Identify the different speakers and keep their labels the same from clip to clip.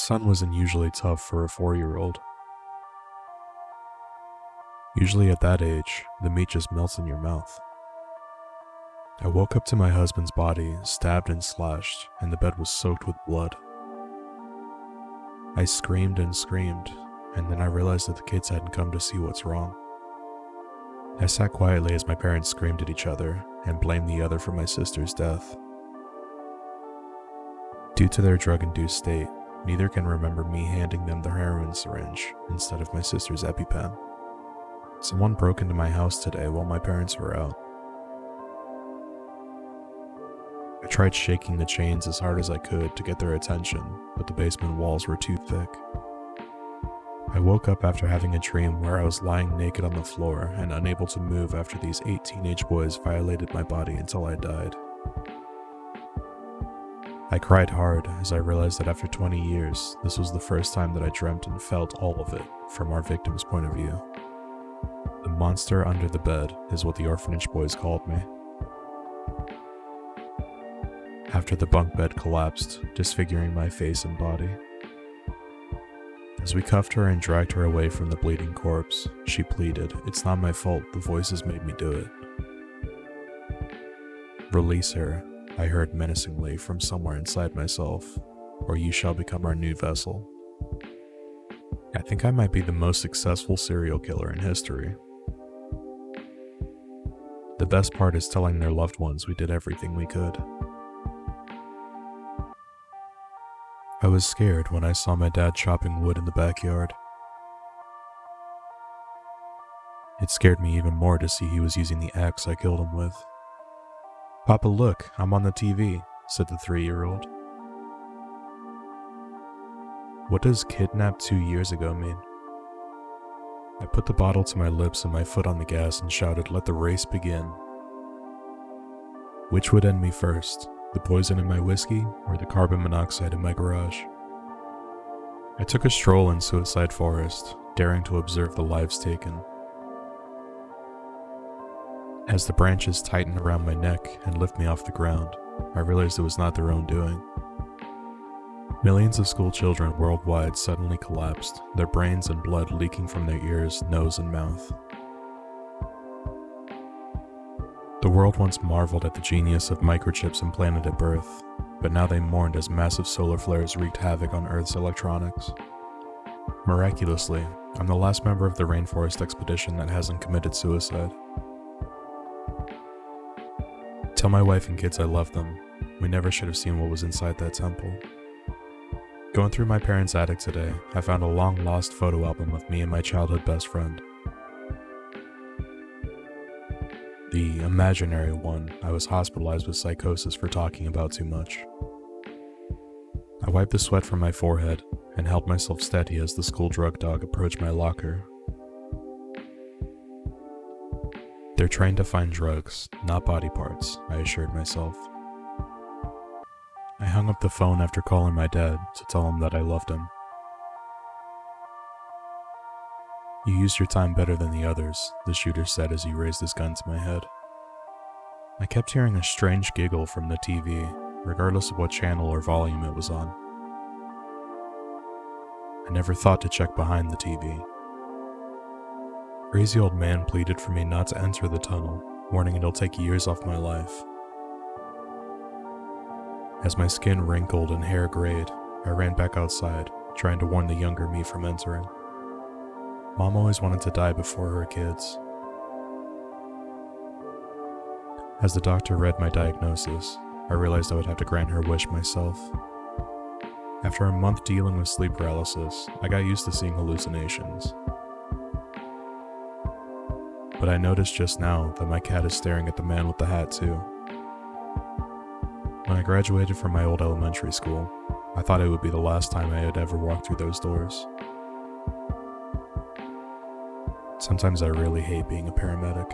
Speaker 1: sun was unusually tough for a 4-year-old. Usually at that age, the meat just melts in your mouth. I woke up to my husband's body, stabbed and slashed, and the bed was soaked with blood. I screamed and screamed, and then I realized that the kids hadn't come to see what's wrong. I sat quietly as my parents screamed at each other and blamed the other for my sister's death. Due to their drug-induced state, neither can remember me handing them the heroin syringe instead of my sister's EpiPen. Someone broke into my house today while my parents were out. I tried shaking the chains as hard as I could to get their attention, but the basement walls were too thick. I woke up after having a dream where I was lying naked on the floor and unable to move after these 8 teenage boys violated my body until I died. I cried hard as I realized that after 20 years, this was the first time that I dreamt and felt all of it from our victim's point of view. The monster under the bed is what the orphanage boys called me. After the bunk bed collapsed, disfiguring my face and body. As we cuffed her and dragged her away from the bleeding corpse, she pleaded, "It's not my fault, the voices made me do it." "Release her," I heard menacingly from somewhere inside myself, "or you shall become our new vessel." I think I might be the most successful serial killer in history. The best part is telling their loved ones we did everything we could. I was scared when I saw my dad chopping wood in the backyard. It scared me even more to see he was using the axe I killed him with. "Papa, look, I'm on the TV," said the 3-year-old. What does "kidnapped 2 years ago" mean? I put the bottle to my lips and my foot on the gas and shouted, "Let the race begin." Which would end me first? The poison in my whiskey, or the carbon monoxide in my garage? I took a stroll in Suicide Forest, daring to observe the lives taken. As the branches tightened around my neck and lift me off the ground, I realized it was not their own doing. Millions of school children worldwide suddenly collapsed, their brains and blood leaking from their ears, nose, and mouth. The world once marveled at the genius of microchips implanted at birth, but now they mourned as massive solar flares wreaked havoc on Earth's electronics. Miraculously, I'm the last member of the rainforest expedition that hasn't committed suicide. Tell my wife and kids I love them. We never should have seen what was inside that temple. Going through my parents' attic today, I found a long-lost photo album of me and my childhood best friend. The imaginary one I was hospitalized with psychosis for talking about too much. I wiped the sweat from my forehead and held myself steady as the school drug dog approached my locker. They're trained to find drugs, not body parts, I assured myself. I hung up the phone after calling my dad to tell him that I loved him. "You used your time better than the others," the shooter said as he raised his gun to my head. I kept hearing a strange giggle from the TV, regardless of what channel or volume it was on. I never thought to check behind the TV. Crazy old man pleaded for me not to enter the tunnel, warning it'll take years off my life. As my skin wrinkled and hair grayed, I ran back outside, trying to warn the younger me from entering. Mom always wanted to die before her kids. As the doctor read my diagnosis, I realized I would have to grant her wish myself. After a month dealing with sleep paralysis, I got used to seeing hallucinations. But I noticed just now that my cat is staring at the man with the hat too. When I graduated from my old elementary school, I thought it would be the last time I had ever walked through those doors. Sometimes I really hate being a paramedic.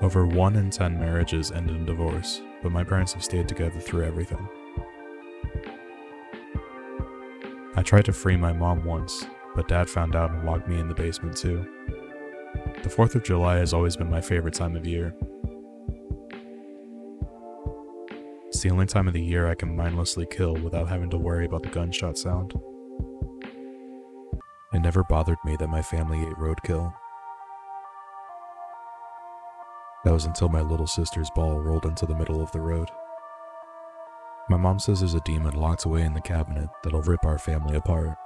Speaker 1: Over 1 in 10 marriages end in divorce, but my parents have stayed together through everything. I tried to free my mom once, but Dad found out and locked me in the basement too. The 4th of July has always been my favorite time of year. It's the only time of the year I can mindlessly kill without having to worry about the gunshot sound. It never bothered me that my family ate roadkill. That was until my little sister's ball rolled into the middle of the road. My mom says there's a demon locked away in the cabinet that'll rip our family apart.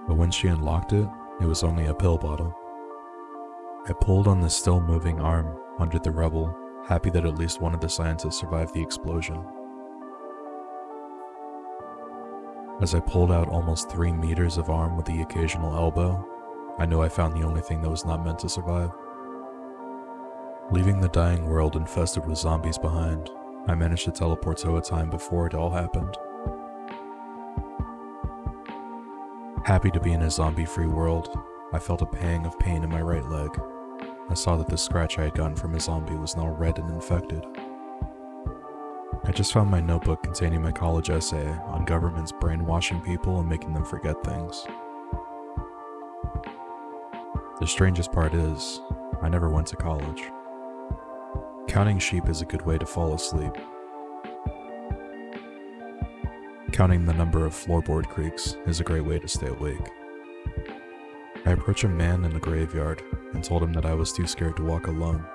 Speaker 1: But when she unlocked it, it was only a pill bottle. I pulled on the still moving arm under the rubble, happy that at least one of the scientists survived the explosion. As I pulled out almost 3 meters of arm with the occasional elbow, I knew I found the only thing that was not meant to survive. Leaving the dying world infested with zombies behind, I managed to teleport to a time before it all happened. Happy to be in a zombie-free world, I felt a pang of pain in my right leg. I saw that the scratch I had gotten from a zombie was now red and infected. I just found my notebook containing my college essay on governments brainwashing people and making them forget things. The strangest part is, I never went to college. Counting sheep is a good way to fall asleep. Counting the number of floorboard creaks is a great way to stay awake. I approached a man in a graveyard and told him that I was too scared to walk alone.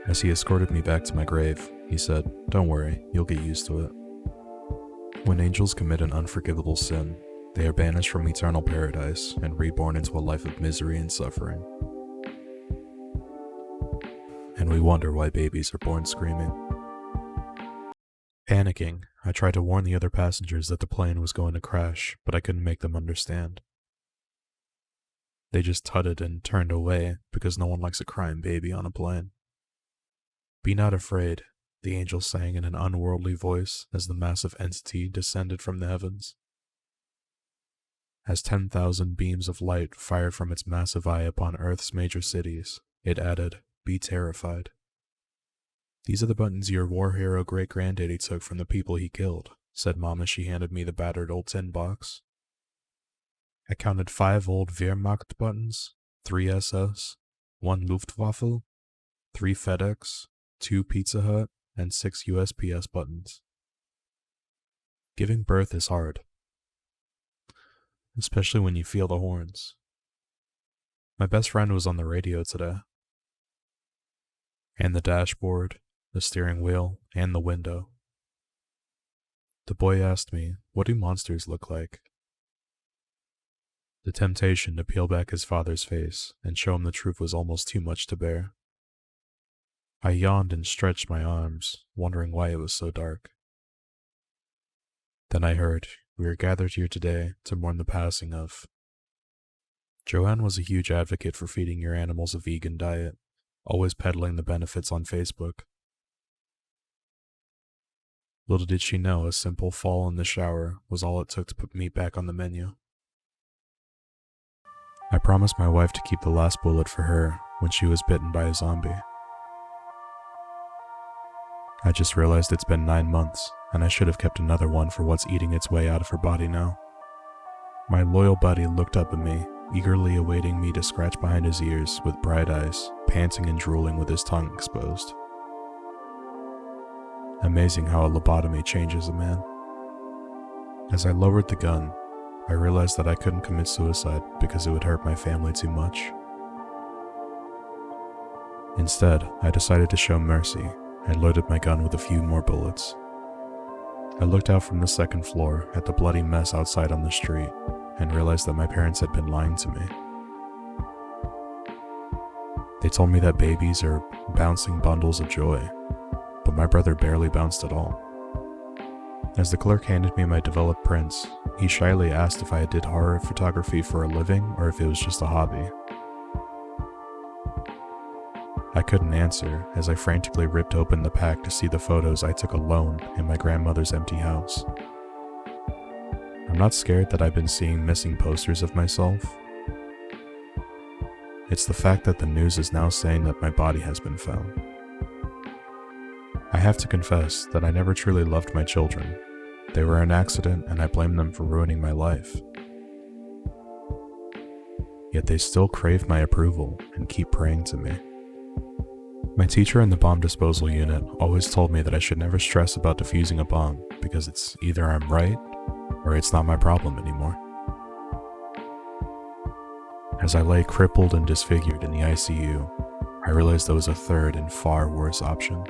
Speaker 1: As he escorted me back to my grave, he said, "Don't worry, you'll get used to it." When angels commit an unforgivable sin, they are banished from eternal paradise and reborn into a life of misery and suffering. And we wonder why babies are born screaming. Panicking, I tried to warn the other passengers that the plane was going to crash, but I couldn't make them understand. They just tutted and turned away because no one likes a crying baby on a plane. "Be not afraid," the angel sang in an unworldly voice as the massive entity descended from the heavens. As 10,000 beams of light fired from its massive eye upon Earth's major cities, it added, "Be terrified." "These are the buttons your war hero great-granddaddy took from the people he killed," said Mom as she handed me the battered old tin box. I counted 5 old Wehrmacht buttons, 3 SS, 1 Luftwaffe, 3 FedEx, 2 Pizza Hut, and 6 USPS buttons. Giving birth is hard, especially when you feel the horns. My best friend was on the radio today. And the dashboard, the steering wheel, and the window. The boy asked me, "What do monsters look like?" The temptation to peel back his father's face and show him the truth was almost too much to bear. I yawned and stretched my arms, wondering why it was so dark. Then I heard, "We are gathered here today to mourn the passing of..." Joanne was a huge advocate for feeding your animals a vegan diet, always peddling the benefits on Facebook. Little did she know a simple fall in the shower was all it took to put meat back on the menu. I promised my wife to keep the last bullet for her when she was bitten by a zombie. I just realized it's been 9 months, and I should have kept another one for what's eating its way out of her body now. My loyal buddy looked up at me, eagerly awaiting me to scratch behind his ears with bright eyes, panting and drooling with his tongue exposed. Amazing how a lobotomy changes a man. As I lowered the gun, I realized that I couldn't commit suicide because it would hurt my family too much. Instead, I decided to show mercy and loaded my gun with a few more bullets. I looked out from the second floor at the bloody mess outside on the street and realized that my parents had been lying to me. They told me that babies are bouncing bundles of joy, but my brother barely bounced at all. As the clerk handed me my developed prints, he shyly asked if I did horror photography for a living or if it was just a hobby. I couldn't answer as I frantically ripped open the pack to see the photos I took alone in my grandmother's empty house. I'm not scared that I've been seeing missing posters of myself. It's the fact that the news is now saying that my body has been found. I have to confess that I never truly loved my children. They were an accident and I blame them for ruining my life. Yet they still crave my approval and keep praying to me. My teacher in the bomb disposal unit always told me that I should never stress about defusing a bomb because it's either I'm right or it's not my problem anymore. As I lay crippled and disfigured in the ICU, I realized there was a third and far worse option.